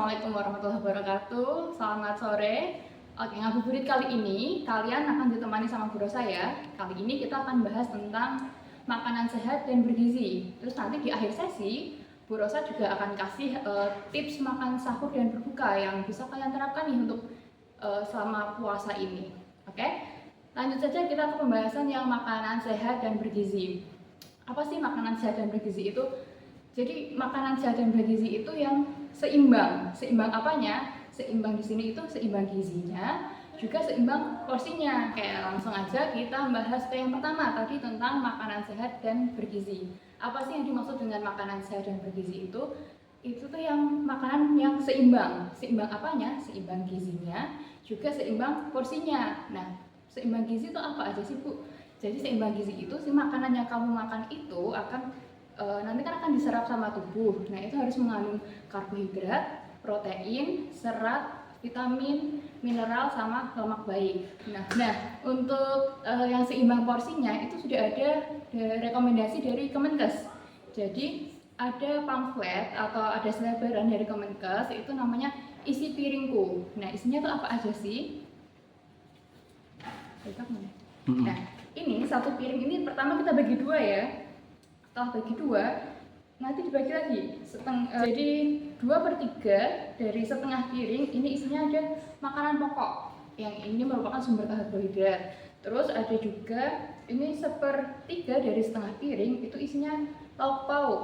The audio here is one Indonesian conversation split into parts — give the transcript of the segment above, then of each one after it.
Assalamualaikum warahmatullahi wabarakatuh. Selamat sore. Oke, ngabuburit kali ini kalian akan ditemani sama guru saya. Kali ini kita akan bahas tentang makanan sehat dan bergizi. Terus nanti di akhir sesi, Bu Rosa juga akan kasih tips makan sahur dan berbuka yang bisa kalian terapkan nih untuk selama puasa ini. Oke, lanjut saja kita ke pembahasan yang makanan sehat dan bergizi. Apa sih makanan sehat dan bergizi itu? Jadi makanan sehat dan bergizi itu yang seimbang. Seimbang apanya? Seimbang di sini itu seimbang gizinya, juga seimbang porsinya. Kayak langsung aja kita bahas ke yang pertama tadi tentang makanan sehat dan bergizi. Apa sih yang dimaksud dengan makanan sehat dan bergizi itu? Itu tuh yang makanan yang seimbang. Seimbang apanya? Seimbang gizinya, juga seimbang porsinya. Nah, seimbang gizi itu apa aja sih, Bu? Jadi seimbang gizi itu si makanan yang kamu makan itu akan nanti kan akan diserap sama tubuh. Nah, itu harus mengandung karbohidrat, protein, serat, vitamin, mineral, sama lemak baik. Nah untuk yang seimbang porsinya itu sudah ada rekomendasi dari Kemenkes. Jadi ada pamflet atau ada selebaran dari Kemenkes, itu namanya Isi Piringku. Nah, isinya tuh apa aja sih? Nah, ini satu piring ini pertama kita bagi dua ya. Setelah bagi dua, nanti dibagi lagi jadi 2/3 dari setengah piring ini isinya ada makanan pokok yang ini merupakan sumber karbohidrat. Terus ada juga ini 1/3 dari setengah piring itu isinya lauk pauk.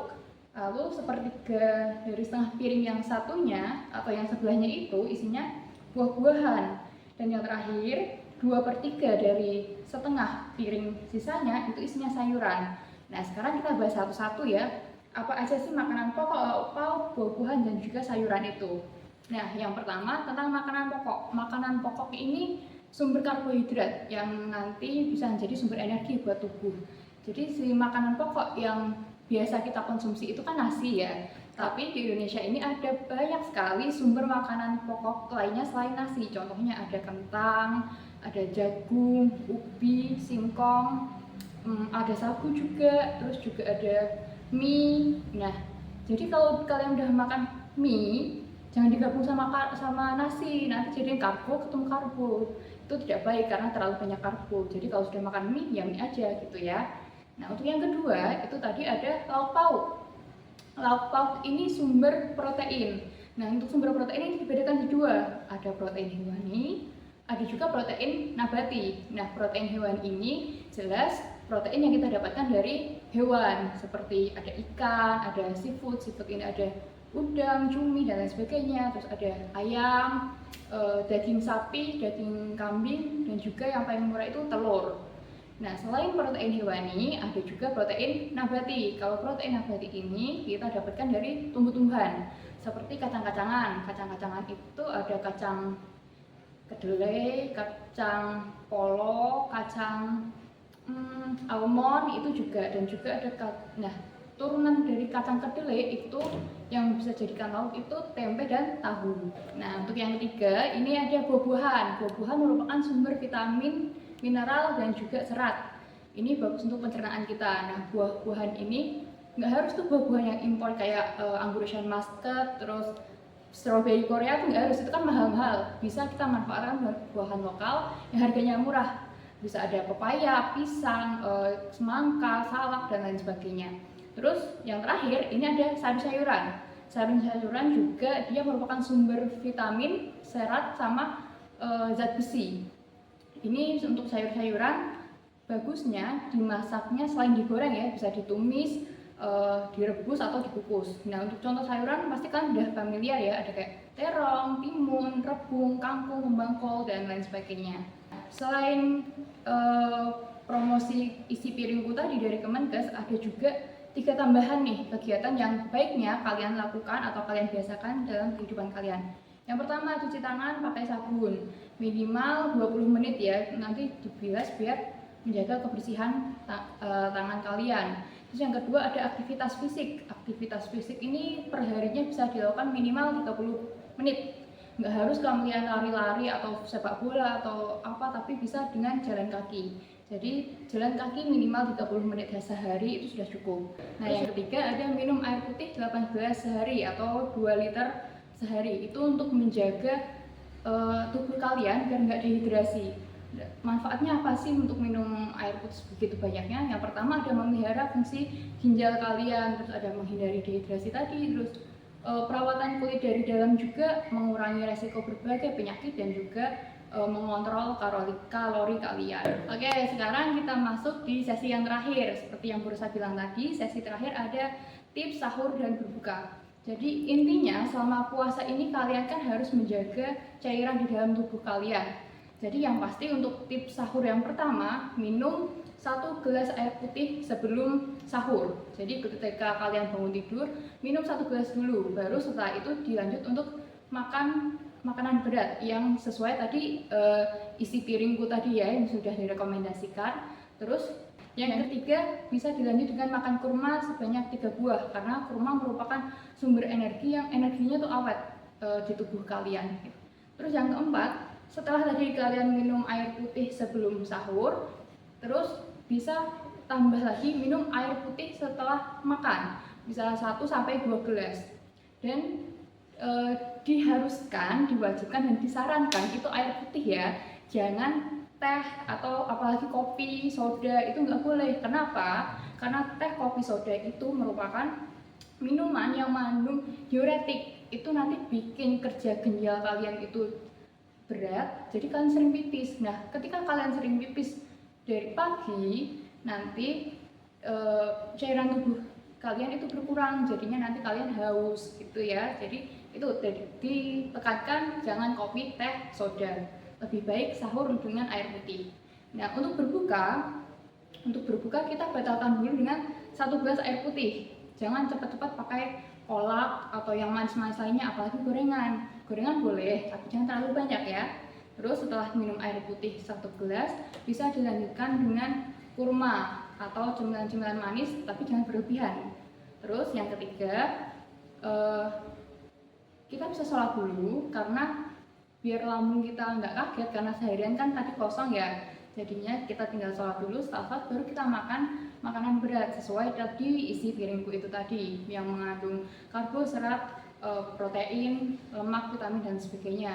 Lalu 1/3 dari setengah piring yang satunya atau yang sebelahnya itu isinya buah-buahan. Dan yang terakhir 2/3 dari setengah piring sisanya itu isinya sayuran. Nah, sekarang kita bahas satu-satu ya. Apa aja sih makanan pokok, lauk pauk, buah-buahan, dan juga sayuran itu. Nah, yang pertama tentang makanan pokok. Makanan pokok ini sumber karbohidrat yang nanti bisa menjadi sumber energi buat tubuh. Jadi si makanan pokok yang biasa kita konsumsi itu kan nasi ya. Tapi di Indonesia ini ada banyak sekali sumber makanan pokok lainnya selain nasi. Contohnya ada kentang, ada jagung, ubi, singkong, ada sagu juga, terus juga ada mie. Nah, jadi kalau kalian udah makan mie, jangan digabung sama nasi, nanti jadi karbo ketemu karbo. Itu tidak baik karena terlalu banyak karbo. Jadi kalau sudah makan mie, ya mie aja gitu ya. Nah, untuk yang kedua, itu tadi ada lauk pauk. Lauk pauk ini sumber protein. Nah, untuk sumber protein ini dibedakan di dua. Ada protein hewani, ada juga protein nabati. Nah, protein hewan ini jelas protein yang kita dapatkan dari hewan, seperti ada ikan, ada seafood ini ada udang, cumi, dan lain sebagainya. Terus ada ayam, daging sapi, daging kambing, dan juga yang paling murah itu telur. Nah, selain protein hewani, ada juga protein nabati. Kalau protein nabati ini kita dapatkan dari tumbuh-tumbuhan, seperti kacang-kacangan. Kacang-kacangan itu ada kacang kedelai, kacang polo, kacang almond itu juga, dan juga ada turunan dari kacang kedelai itu yang bisa jadikan lauk itu tempe dan tahu. Nah, untuk yang ketiga ini ada buah-buahan. Buah-buahan merupakan sumber vitamin, mineral, dan juga serat. Ini bagus untuk pencernaan kita. Nah, buah-buahan ini nggak harus tuh buah-buahan yang impor kayak anggur Asian muscat, terus strawberry Korea tuh nggak harus, itu kan mahal-mahal. Bisa kita manfaatkan buah-buahan lokal yang harganya murah. Bisa ada pepaya, pisang, semangka, salak, dan lain sebagainya. Terus yang terakhir ini ada sayur-sayuran. Sayur-sayuran juga dia merupakan sumber vitamin, serat, sama zat besi. Ini untuk sayur-sayuran bagusnya dimasaknya selain digoreng ya, bisa ditumis, direbus atau dikukus. Nah, untuk contoh sayuran pasti kan udah familiar ya, ada kayak terong, timun, rebung, kangkung, kembang kol, dan lain sebagainya. Selain promosi isi piringku tadi dari Kemenkes, ada juga 3 tambahan nih kegiatan yang baiknya kalian lakukan atau kalian biasakan dalam kehidupan kalian. Yang pertama, cuci tangan pakai sabun minimal 20 menit ya, nanti dibilas biar menjaga kebersihan tangan kalian. Terus yang kedua ada aktivitas fisik. Aktivitas fisik ini perharinya bisa dilakukan minimal 30 menit. Nggak harus kalian lari-lari atau sepak bola atau apa, tapi bisa dengan jalan kaki. Jadi jalan kaki minimal 30 menit sehari itu sudah cukup. Nah, yang ketiga ada minum air putih 18 sehari atau 2 liter sehari. Itu untuk menjaga tubuh kalian biar nggak dehidrasi. Manfaatnya apa sih untuk minum air putih begitu banyaknya? Yang pertama ada memelihara fungsi ginjal kalian, terus ada menghindari dehidrasi tadi, terus perawatan kulit dari dalam juga mengurangi resiko berbagai penyakit dan juga mengontrol kalori kalian. Oke, sekarang kita masuk di sesi yang terakhir. Seperti yang baru saya bilang tadi, sesi terakhir ada tips sahur dan berbuka. Jadi intinya selama puasa ini kalian kan harus menjaga cairan di dalam tubuh kalian. Jadi yang pasti untuk tips sahur yang pertama, minum 1 gelas air putih sebelum sahur. Jadi ketika kalian bangun tidur, minum 1 gelas dulu, baru setelah itu dilanjut untuk makan makanan berat yang sesuai tadi isi piringku tadi ya, yang sudah direkomendasikan. Terus yang ketiga bisa dilanjut dengan makan kurma sebanyak 3 buah, karena kurma merupakan sumber energi yang energinya tuh awet di tubuh kalian. Terus yang keempat, setelah tadi kalian minum air putih sebelum sahur, terus bisa tambah lagi minum air putih setelah makan, bisa 1-2 gelas. Dan diharuskan, diwajibkan dan disarankan itu air putih ya, jangan teh atau apalagi kopi, soda, itu nggak boleh. Kenapa? Karena teh, kopi, soda itu merupakan minuman yang mengandung diuretik. Itu nanti bikin kerja ginjal kalian itu berat, jadi kalian sering pipis. Nah, ketika kalian sering pipis dari pagi, nanti cairan tubuh kalian itu berkurang, jadinya nanti kalian haus gitu ya. Jadi itu ditekankan jangan kopi, teh, soda. Lebih baik sahur dengan air putih. Nah, untuk berbuka kita batalkan dulu dengan 1 gelas air putih. Jangan cepat-cepat pakai kolak atau yang manis-manis lainnya, apalagi gorengan. Gorengan boleh, tapi jangan terlalu banyak ya. Terus setelah minum air putih 1 gelas, bisa dilanjutkan dengan kurma atau cemilan-cemilan manis, tapi jangan berlebihan. Terus yang ketiga, kita bisa sholat dulu, karena biar lambung kita nggak kaget, karena seharian kan tadi kosong ya. Jadinya kita tinggal sholat dulu, setelah sholat baru kita makan makanan berat sesuai tadi isi piringku itu tadi, yang mengandung karbo, serat, protein, lemak, vitamin dan sebagainya.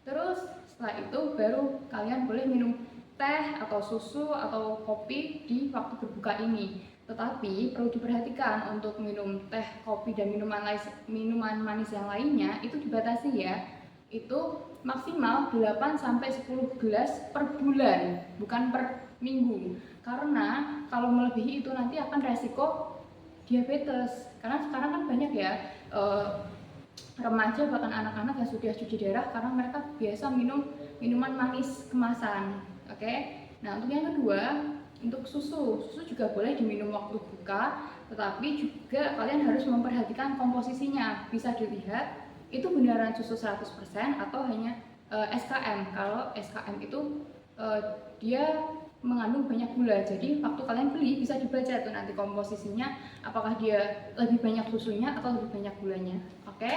Terus setelah itu baru kalian boleh minum teh atau susu atau kopi di waktu berbuka ini. Tetapi perlu diperhatikan untuk minum teh, kopi dan minuman manis yang lainnya itu dibatasi ya. Itu maksimal 8-10 gelas per bulan, bukan per minggu. Karena kalau melebihi itu nanti akan resiko diabetes. Karena sekarang kan banyak ya remaja bahkan anak-anak yang sudah cuci darah karena mereka biasa minum minuman manis kemasan. Oke. Nah, untuk yang kedua, untuk susu juga boleh diminum waktu buka, tetapi juga kalian harus memperhatikan komposisinya. Bisa dilihat itu beneran susu 100% atau hanya SKM. Kalau SKM itu dia mengandung banyak gula, jadi waktu kalian beli bisa dibaca tuh nanti komposisinya, apakah dia lebih banyak susunya atau lebih banyak gulanya. Oke,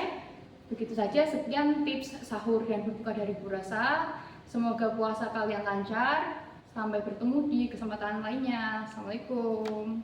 begitu saja, sekian tips sahur dan berbuka dari Bu Rasa. Semoga puasa kalian lancar. Sampai bertemu di kesempatan lainnya. Assalamualaikum.